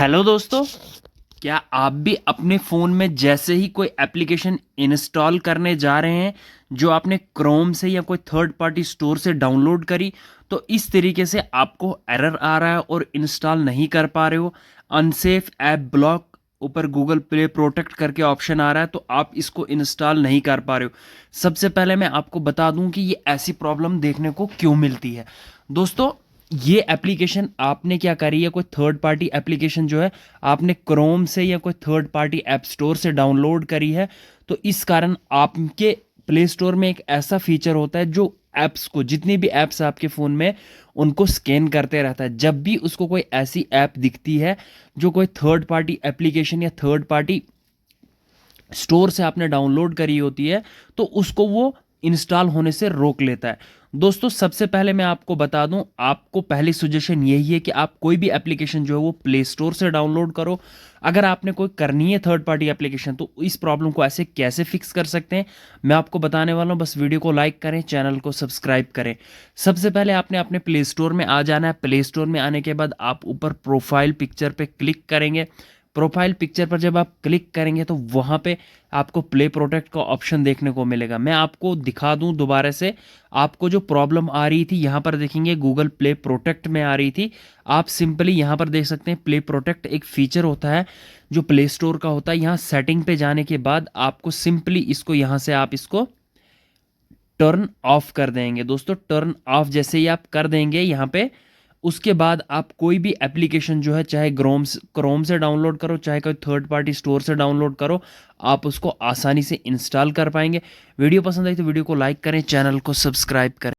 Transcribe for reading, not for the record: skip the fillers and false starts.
Hello दोस्तों, क्या आप भी अपने फ़ोन में जैसे ही कोई एप्लीकेशन इंस्टॉल करने जा रहे हैं जो आपने क्रोम से या कोई थर्ड पार्टी स्टोर से डाउनलोड करी, तो इस तरीके से आपको एरर आ रहा है और इंस्टॉल नहीं कर पा रहे हो। अनसेफ ऐप ब्लॉक ऊपर गूगल प्ले प्रोटेक्ट करके ऑप्शन आ रहा है, तो आप इसको इंस्टॉल नहीं कर पा रहे हो। सबसे पहले मैं आपको बता दूं कि ये ऐसी प्रॉब्लम देखने को क्यों मिलती है। दोस्तों, ये एप्लीकेशन आपने क्या करी है, कोई थर्ड पार्टी एप्लीकेशन जो है आपने क्रोम से या कोई थर्ड पार्टी ऐप स्टोर से डाउनलोड करी है। तो इस कारण आपके प्ले स्टोर में एक ऐसा फीचर होता है जो ऐप्स को, जितनी भी ऐप्स आपके फ़ोन में, उनको स्कैन करते रहता है। जब भी उसको कोई ऐसी ऐप दिखती है जो कोई थर्ड पार्टी एप्लीकेशन या थर्ड पार्टी स्टोर से आपने डाउनलोड करी होती है, तो उसको वो इंस्टॉल होने से रोक लेता है। दोस्तों, सबसे पहले मैं आपको बता दूं, आपको पहली सजेशन यही है कि आप कोई भी एप्लीकेशन जो है वो प्ले स्टोर से डाउनलोड करो। अगर आपने कोई करनी है थर्ड पार्टी एप्लीकेशन, तो इस प्रॉब्लम को ऐसे कैसे फिक्स कर सकते हैं मैं आपको बताने वाला हूं। बस वीडियो को लाइक करें, चैनल को सब्सक्राइब करें। सबसे पहले आपने अपने प्ले स्टोर में आ जाना है। प्ले स्टोर में आने के बाद आप ऊपर प्रोफाइल पिक्चर पे क्लिक करेंगे। प्रोफाइल पिक्चर पर जब आप क्लिक करेंगे तो वहाँ पे आपको प्ले प्रोटेक्ट का ऑप्शन देखने को मिलेगा। मैं आपको दिखा दूं दोबारा से, आपको जो प्रॉब्लम आ रही थी यहाँ पर देखेंगे गूगल प्ले प्रोटेक्ट में आ रही थी। आप सिंपली यहाँ पर देख सकते हैं प्ले प्रोटेक्ट एक फीचर होता है जो प्ले स्टोर का होता है। यहाँ सेटिंग पे जाने के बाद आपको सिंपली इसको यहाँ से आप इसको टर्न ऑफ कर देंगे। दोस्तों, टर्न ऑफ जैसे ही आप कर देंगे यहाँ पे, उसके बाद आप कोई भी एप्लीकेशन जो है, चाहे क्रोम से डाउनलोड करो, चाहे कोई थर्ड पार्टी स्टोर से डाउनलोड करो, आप उसको आसानी से इंस्टॉल कर पाएंगे। वीडियो पसंद आई तो वीडियो को लाइक करें, चैनल को सब्सक्राइब करें।